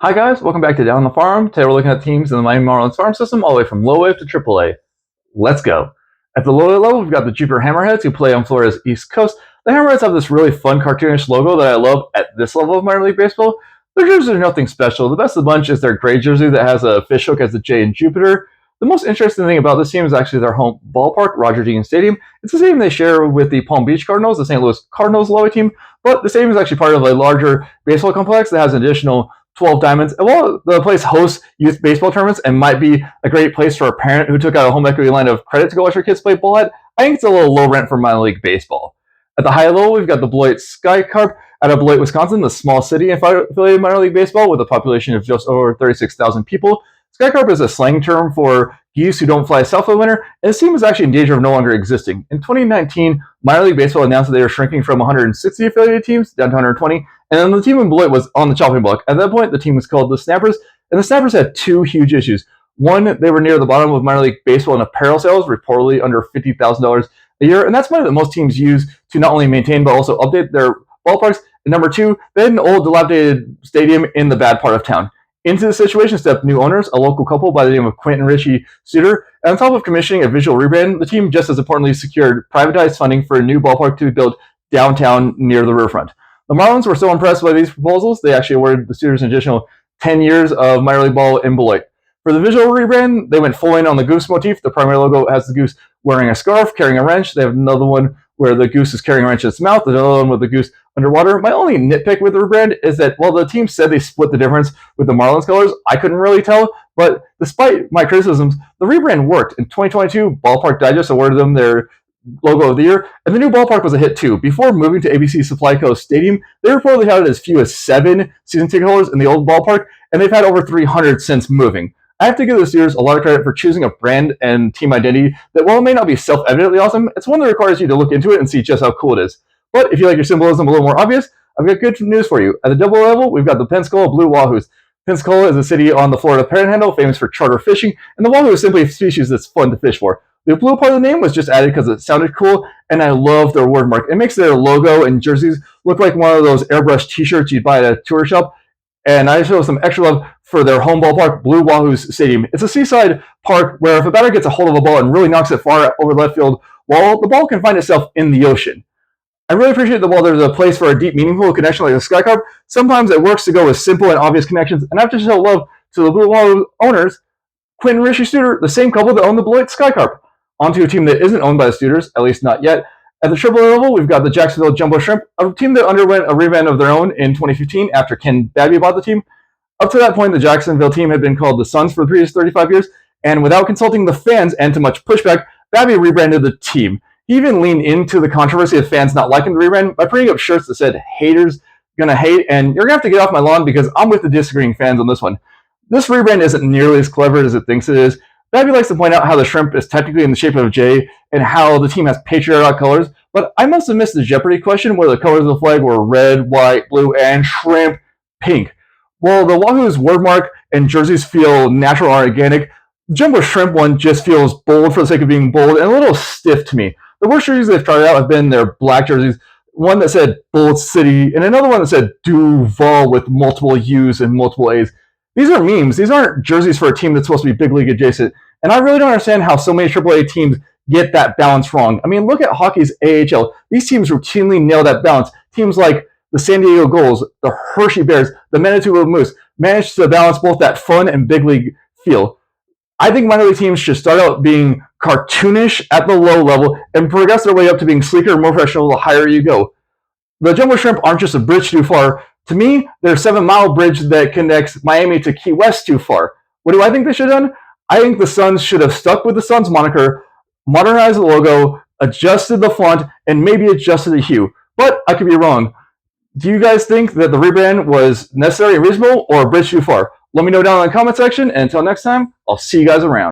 Hi guys, welcome back to Down on the Farm. Today we're looking at teams in the Miami Marlins farm system all the way from low A to AAA. Let's go. At the low A level, we've got the Jupiter Hammerheads who play on Florida's East Coast. The Hammerheads have this really fun cartoonish logo that I love at this level of minor league baseball. Their jerseys are nothing special. The best of the bunch is their gray jersey that has a fish hook as the J in Jupiter. The most interesting thing about this team is actually their home ballpark, Roger Dean Stadium. It's the stadium they share with the Palm Beach Cardinals, the St. Louis Cardinals low A team, but the stadium is actually part of a larger baseball complex that has an additional 12 diamonds. And while the place hosts youth baseball tournaments and might be a great place for a parent who took out a home equity line of credit to go watch their kids play ball at, I think it's a little low rent for minor league baseball. At the high level, we've got the Beloit Sky Carp out of Beloit, Wisconsin, the small city affiliated minor league baseball with a population of just over 36,000 people. Sky Carp is a slang term for geese who don't fly south for the winter, and this team is actually in danger of no longer existing. In 2019, minor league baseball announced that they were shrinking from 160 affiliated teams down to 120, and then the team in Beloit was on the chopping block. At that point, the team was called the Snappers, and the Snappers had two huge issues. One, they were near the bottom of minor league baseball in apparel sales, reportedly under $50,000 a year, and that's money that most teams use to not only maintain but also update their ballparks. And number two, they had an old, dilapidated stadium in the bad part of town. Into the situation stepped new owners, a local couple by the name of Quint and Richie Suter, and on top of commissioning a visual rebrand, the team just as importantly secured privatized funding for a new ballpark to be built downtown near the riverfront. The Marlins were so impressed by these proposals, they actually awarded the Suters an additional 10 years of minor league ball in Beloit. For the visual rebrand, they went full in on the goose motif. The primary logo has the goose wearing a scarf, carrying a wrench. They have another one where the goose is carrying a wrench in its mouth. There's another one with the goose underwater. My only nitpick with the rebrand is that while the team said they split the difference with the Marlins colors, I couldn't really tell. But despite my criticisms, the rebrand worked. In 2022, Ballpark Digest awarded them their logo of the year, and the new ballpark was a hit too. Before moving to ABC Supply Co. Stadium, they reportedly had as few as 7 season ticket holders in the old ballpark, and they've had over 300 since moving. I have to give the Steelers a lot of credit for choosing a brand and team identity that, while it may not be self-evidently awesome, it's one that requires you to look into it and see just how cool it is. But if you like your symbolism a little more obvious, I've got good news for you. At the double level, we've got the Pensacola Blue Wahoos. Pensacola is a city on the Florida Panhandle famous for charter fishing, and the wahoo is simply a species that's fun to fish for. The blue part of the name was just added because it sounded cool, and I love their word mark. It makes their logo and jerseys look like one of those airbrush t-shirts you'd buy at a tour shop. And I show some extra love for their home ballpark, Blue Wahoos Stadium. It's a seaside park where if a batter gets a hold of a ball and really knocks it far over left field, well, the ball can find itself in the ocean. I really appreciate that while there's a place for a deep, meaningful connection like the Sky Carp, sometimes it works to go with simple and obvious connections. And I have to show love to the Blue Wahoo owners, Quint and Richie Suter, the same couple that own the Beloit Sky Carp. Onto a team that isn't owned by the Suters, at least not yet. At the AAA level, we've got the Jacksonville Jumbo Shrimp, a team that underwent a rebrand of their own in 2015 after Ken Babby bought the team. Up to that point, the Jacksonville team had been called the Suns for the previous 35 years, and without consulting the fans and to much pushback, Babby rebranded the team. He even leaned into the controversy of fans not liking the rebrand by putting up shirts that said, "Haters gonna hate," and you're gonna have to get off my lawn because I'm with the disagreeing fans on this one. This rebrand isn't nearly as clever as it thinks it is. Babby likes to point out how the shrimp is technically in the shape of a J and how the team has patriotic colors, but I must have missed the Jeopardy question where the colors of the flag were red, white, blue, and shrimp pink. While the Wahoo's wordmark and jerseys feel natural and organic, the Jumbo Shrimp one just feels bold for the sake of being bold and a little stiff to me. The worst jerseys they've tried out have been their black jerseys, one that said Bold City and another one that said Duval with multiple U's and multiple A's. These are memes. These aren't jerseys for a team that's supposed to be big league adjacent. And I really don't understand how so many AAA teams get that balance wrong. I mean, look at hockey's AHL. These teams routinely nail that balance. Teams like the San Diego Gulls, the Hershey Bears, the Manitoba Moose manage to balance both that fun and big league feel. I think minor league teams should start out being cartoonish at the low level and progress their way up to being sleeker and more professional the higher you go. The Jumbo Shrimp aren't just a bridge too far. To me, they're a 7-mile bridge that connects Miami to Key West too far. What do I think they should have done? I think the Suns should have stuck with the Suns moniker, modernized the logo, adjusted the font, and maybe adjusted the hue. But I could be wrong. Do you guys think that the rebrand was necessary and reasonable or a bridge too far? Let me know down in the comment section, and until next time, I'll see you guys around.